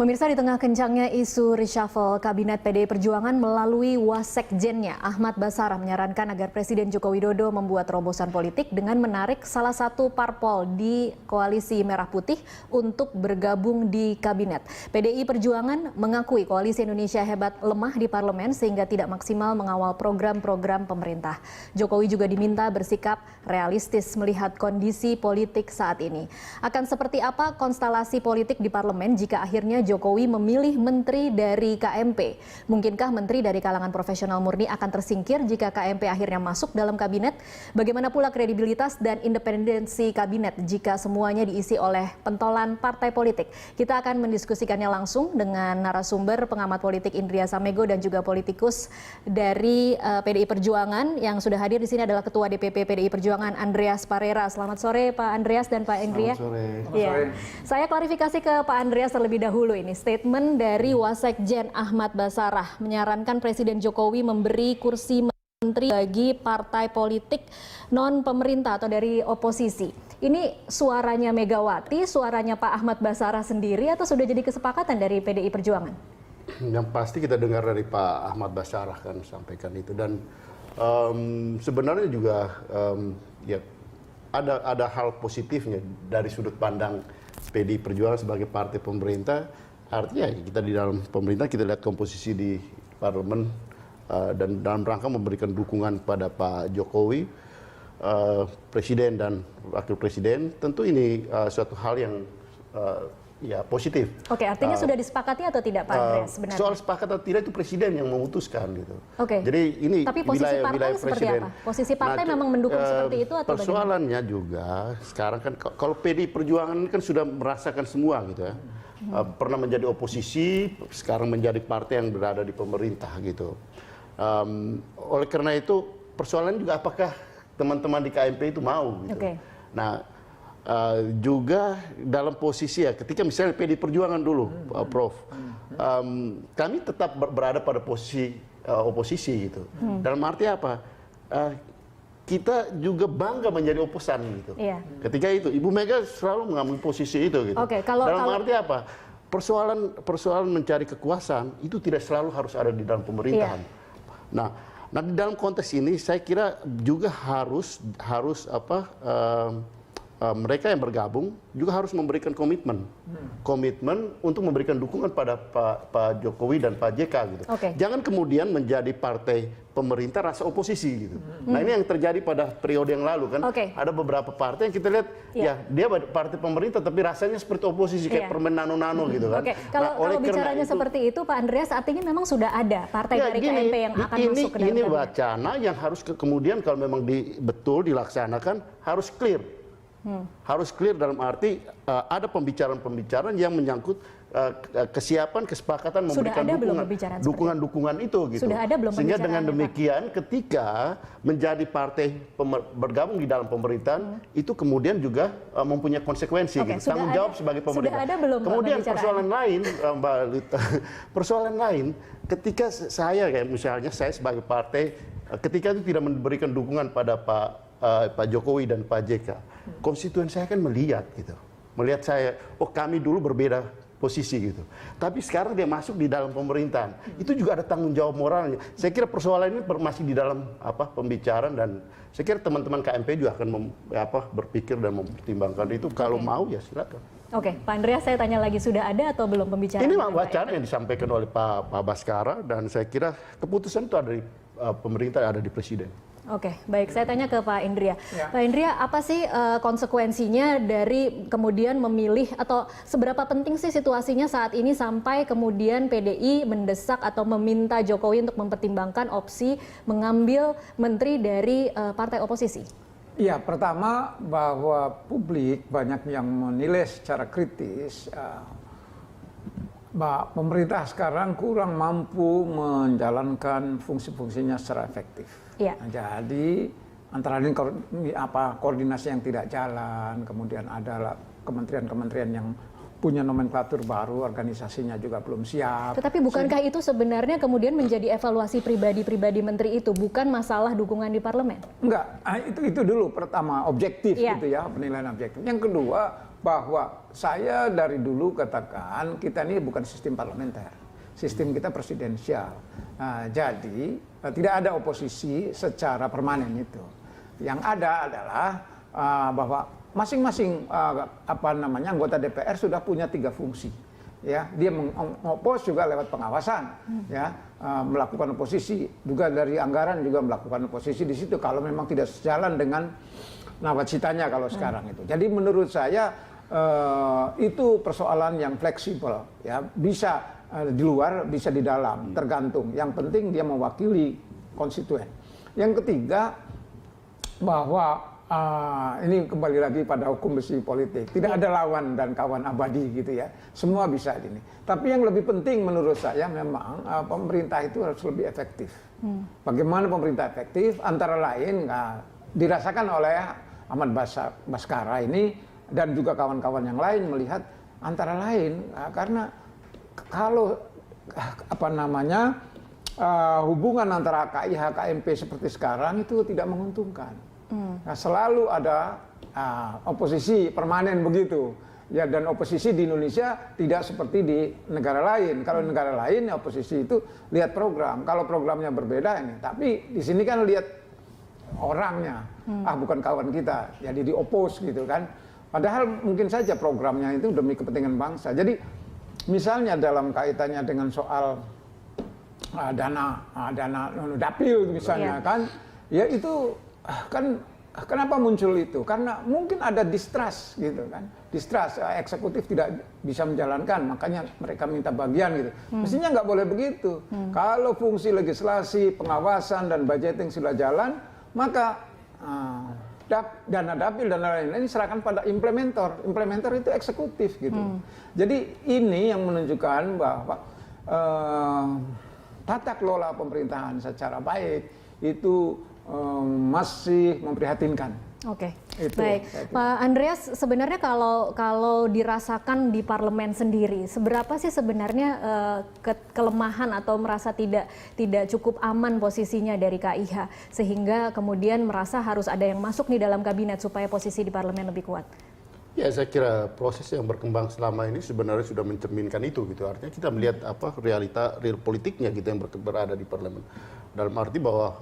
Pemirsa, di tengah kencangnya isu reshuffle Kabinet PDI Perjuangan melalui Wasekjennya, Ahmad Basarah menyarankan agar Presiden Joko Widodo membuat terobosan politik dengan menarik salah satu parpol di Koalisi Merah Putih untuk bergabung di Kabinet. PDI Perjuangan mengakui Koalisi Indonesia Hebat lemah di parlemen sehingga tidak maksimal mengawal program-program pemerintah. Jokowi juga diminta bersikap realistis melihat kondisi politik saat ini. Akan seperti apa konstelasi politik di parlemen jika akhirnya Jokowi memilih menteri dari KMP. Mungkinkah menteri dari kalangan profesional murni akan tersingkir jika KMP akhirnya masuk dalam kabinet? Bagaimana pula kredibilitas dan independensi kabinet jika semuanya diisi oleh pentolan partai politik? Kita akan mendiskusikannya langsung dengan narasumber pengamat politik Indria Samego dan juga politikus dari PDI Perjuangan. Yang sudah hadir di sini adalah Ketua DPP PDI Perjuangan Andreas Parera. Selamat sore Pak Andreas dan Pak Indria. Selamat sore. Ya. Saya klarifikasi ke Pak Andreas terlebih dahulu. Ini statement dari Wasekjen Ahmad Basarah menyarankan Presiden Jokowi memberi kursi menteri bagi partai politik non pemerintah atau dari oposisi. Ini suaranya Megawati, suaranya Pak Ahmad Basarah sendiri atau sudah jadi kesepakatan dari PDI Perjuangan? Yang pasti kita dengar dari Pak Ahmad Basarah kan sampaikan itu, dan sebenarnya juga ya ada hal positifnya dari sudut pandang PDI Perjuangan sebagai partai pemerintah. Artinya kita di dalam pemerintah, kita lihat komposisi di parlemen dan dalam rangka memberikan dukungan pada Pak Jokowi, Presiden dan Wakil Presiden. Tentu ini suatu hal yang ya positif. Oke, artinya sudah disepakati atau tidak Pak Andreas sebenarnya? Soal sepakat atau tidak itu Presiden yang memutuskan gitu. Oke. Jadi ini tapi posisi partai seperti Presiden. Apa? Posisi partai memang mendukung seperti itu atau persoalannya bagaimana? Juga sekarang kan kalau PDI Perjuangan kan sudah merasakan semua gitu ya. Pernah menjadi oposisi, sekarang menjadi partai yang berada di pemerintah gitu. Oleh karena itu persoalan juga apakah teman-teman di KMP itu mau gitu. Okay. Nah, juga dalam posisi ya ketika misalnya PDI Perjuangan dulu, Prof, kami tetap berada pada posisi oposisi gitu. Dalam arti apa? Kita juga bangga menjadi oposan gitu. Iya. Ketika itu Ibu Mega selalu mengambil posisi itu gitu. Oke, dalam arti apa? Persoalan mencari kekuasaan itu tidak selalu harus ada di dalam pemerintahan. Iya. Nah di dalam konteks ini saya kira juga harus mereka yang bergabung juga harus memberikan komitmen untuk memberikan dukungan pada Pak Jokowi dan Pak JK gitu. Okay. Jangan kemudian menjadi partai pemerintah rasa oposisi gitu. Nah ini yang terjadi pada periode yang lalu kan. Okay. Ada beberapa partai yang kita lihat ya dia partai pemerintah tapi rasanya seperti oposisi kayak permen nano-nano gitu kan. Okay. Kalau bicaranya seperti itu Pak Andreas, artinya memang sudah ada partai dari KMP yang akan masuk ke dalam ini wacana yang harus kemudian kalau memang betul dilaksanakan harus clear. Harus clear dalam arti ada pembicaraan-pembicaraan yang menyangkut kesiapan, kesepakatan memberikan dukungan itu gitu. Sudah ada belum? Sehingga dengan demikian ketika menjadi partai bergabung di dalam pemerintahan itu kemudian juga mempunyai konsekuensi gitu. Tanggung jawab sebagai pemerintah. Sudah ada belum? Kemudian persoalan lain Mbak Lita, persoalan lain ketika saya kayak misalnya saya sebagai partai ketika itu tidak memberikan dukungan pada Pak Jokowi dan Pak JK, konstituen saya kan melihat saya, kami dulu berbeda posisi gitu. Tapi sekarang dia masuk di dalam pemerintahan, itu juga ada tanggung jawab moralnya. Saya kira persoalan ini masih di dalam pembicaraan dan saya kira teman-teman KMP juga akan berpikir dan mempertimbangkan itu. Kalau mau ya silakan. Oke, Pak Andreas saya tanya lagi, sudah ada atau belum pembicaraan? Ini wacana yang disampaikan oleh Pak Baskara dan saya kira keputusan itu ada di pemerintah, ada di Presiden. Oke, baik. Saya tanya ke Pak Indria. Ya. Pak Indria, apa sih konsekuensinya dari kemudian memilih atau seberapa penting sih situasinya saat ini sampai kemudian PDI mendesak atau meminta Jokowi untuk mempertimbangkan opsi mengambil menteri dari partai oposisi? Ya, pertama bahwa publik banyak yang menilai secara kritis bahwa pemerintah sekarang kurang mampu menjalankan fungsi-fungsinya secara efektif. Ya. Nah, jadi antara lain koordinasi yang tidak jalan, kemudian ada kementerian-kementerian yang punya nomenklatur baru, organisasinya juga belum siap. Tetapi bukankah itu sebenarnya kemudian menjadi evaluasi pribadi-pribadi menteri itu, bukan masalah dukungan di parlemen? Enggak, itu dulu pertama objektif gitu ya, penilaian objektif. Yang kedua, bahwa saya dari dulu katakan kita ini bukan sistem parlementer, sistem kita presidensial. Jadi tidak ada oposisi secara permanen itu. Yang ada adalah bahwa masing-masing anggota DPR sudah punya 3 fungsi. Ya, dia mengopos juga lewat pengawasan, ya, melakukan oposisi juga dari anggaran juga melakukan oposisi di situ kalau memang tidak sejalan dengan nawacitanya kalau sekarang itu. Jadi menurut saya itu persoalan yang fleksibel, ya, bisa di luar, bisa di dalam, tergantung. Yang penting dia mewakili konstituen. Yang ketiga, bahwa ini kembali lagi pada hukum besi politik. Tidak ada lawan dan kawan abadi gitu ya. Semua bisa ini. Tapi yang lebih penting menurut saya memang pemerintah itu harus lebih efektif. Bagaimana pemerintah efektif? Antara lain dirasakan oleh Ahmad Baskara ini dan juga kawan-kawan yang lain melihat antara lain karena kalau hubungan antara KIH KMP seperti sekarang itu tidak menguntungkan. Nah, selalu ada oposisi permanen begitu. Ya, dan oposisi di Indonesia tidak seperti di negara lain. Kalau negara lain oposisi itu lihat program. Kalau programnya berbeda ini, tapi di sini kan lihat orangnya. Bukan kawan kita. Jadi diopos gitu kan. Padahal mungkin saja programnya itu demi kepentingan bangsa. Jadi misalnya dalam kaitannya dengan soal dana dapil misalnya kan, ya itu kan kenapa muncul itu? Karena mungkin ada distrust gitu kan. Distrust, eksekutif tidak bisa menjalankan, makanya mereka minta bagian gitu. Mestinya nggak boleh begitu. Kalau fungsi legislasi, pengawasan dan budgeting sudah jalan, maka dana dapil dan lain-lain serahkan pada implementer. Implementer itu eksekutif gitu. Jadi ini yang menunjukkan bahwa tata kelola pemerintahan secara baik itu masih memprihatinkan. Oke, baik. Pak Andreas, sebenarnya kalau dirasakan di parlemen sendiri, seberapa sih sebenarnya kelemahan atau merasa tidak cukup aman posisinya dari KIH, sehingga kemudian merasa harus ada yang masuk nih dalam kabinet supaya posisi di parlemen lebih kuat? Ya, saya kira proses yang berkembang selama ini sebenarnya sudah mencerminkan itu gitu. Artinya kita melihat real politiknya gitu yang berada di parlemen. Dalam arti bahwa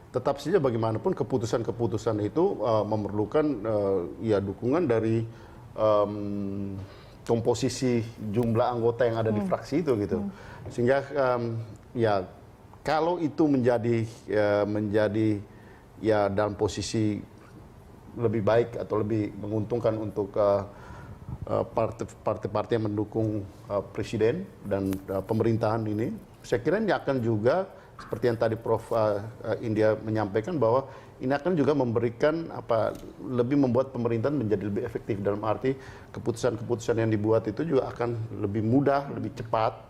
tetap saja bagaimanapun keputusan-keputusan itu memerlukan ya dukungan dari komposisi jumlah anggota yang ada di fraksi itu gitu. Sehingga ya kalau itu menjadi ya dalam posisi lebih baik atau lebih menguntungkan untuk partai-partai yang mendukung presiden dan pemerintahan ini, saya kira ini akan juga seperti yang tadi Prof. India menyampaikan bahwa ini akan juga memberikan lebih membuat pemerintahan menjadi lebih efektif dalam arti keputusan-keputusan yang dibuat itu juga akan lebih mudah, lebih cepat,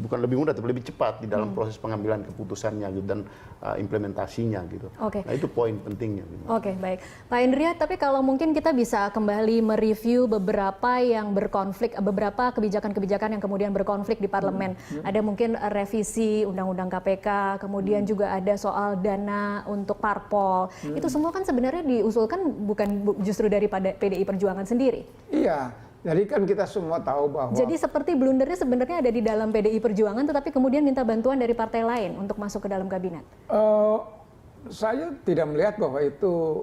bukan lebih mudah tapi lebih cepat di dalam proses pengambilan keputusannya gitu, dan implementasinya gitu. Nah itu poin pentingnya. Gitu. Oke, baik. Pak Indria, tapi kalau mungkin kita bisa kembali mereview beberapa yang berkonflik, beberapa kebijakan-kebijakan yang kemudian berkonflik di parlemen. Ada mungkin revisi Undang-Undang KPK, kemudian juga ada soal dana untuk parpol. Itu semua kan sebenarnya diusulkan bukan justru dari PDI Perjuangan sendiri. Iya. Jadi kan kita semua tahu bahwa... Jadi seperti blundernya sebenarnya ada di dalam PDI Perjuangan, tetapi kemudian minta bantuan dari partai lain untuk masuk ke dalam kabinet. Saya tidak melihat bahwa itu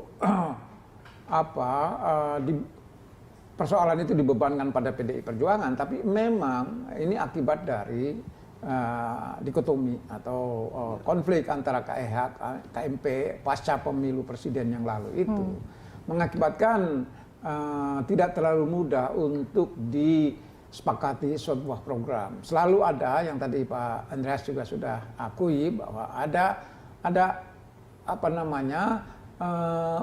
persoalan itu dibebankan pada PDI Perjuangan, tapi memang ini akibat dari dikotomi atau konflik antara KIH, KMP pasca pemilu presiden yang lalu itu mengakibatkan tidak terlalu mudah untuk disepakati sebuah program. Selalu ada yang tadi Pak Andreas juga sudah akui bahwa ada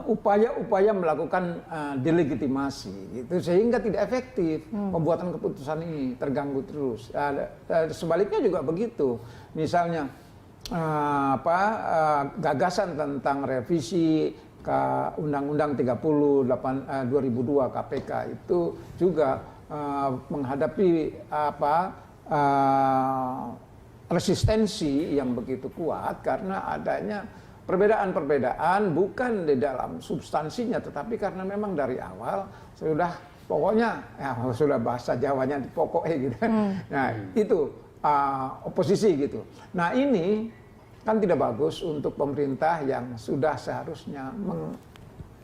upaya-upaya melakukan delegitimasi gitu, sehingga tidak efektif pembuatan keputusan ini, terganggu terus. Sebaliknya juga begitu. Misalnya gagasan tentang revisi Undang-Undang 2002 KPK itu juga menghadapi resistensi yang begitu kuat karena adanya perbedaan-perbedaan bukan di dalam substansinya, tetapi karena memang dari awal sudah pokoknya sudah bahasa Jawanya pokoknya gitu. Nah itu oposisi gitu. Nah ini kan tidak bagus untuk pemerintah yang sudah seharusnya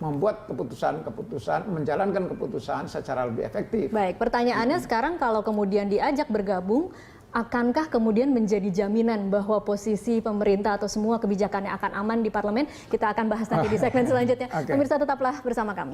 membuat keputusan-keputusan, menjalankan keputusan secara lebih efektif. Baik, pertanyaannya sekarang kalau kemudian diajak bergabung, akankah kemudian menjadi jaminan bahwa posisi pemerintah atau semua kebijakannya akan aman di parlemen? Kita akan bahas nanti di segmen selanjutnya. Pemirsa tetaplah bersama kami.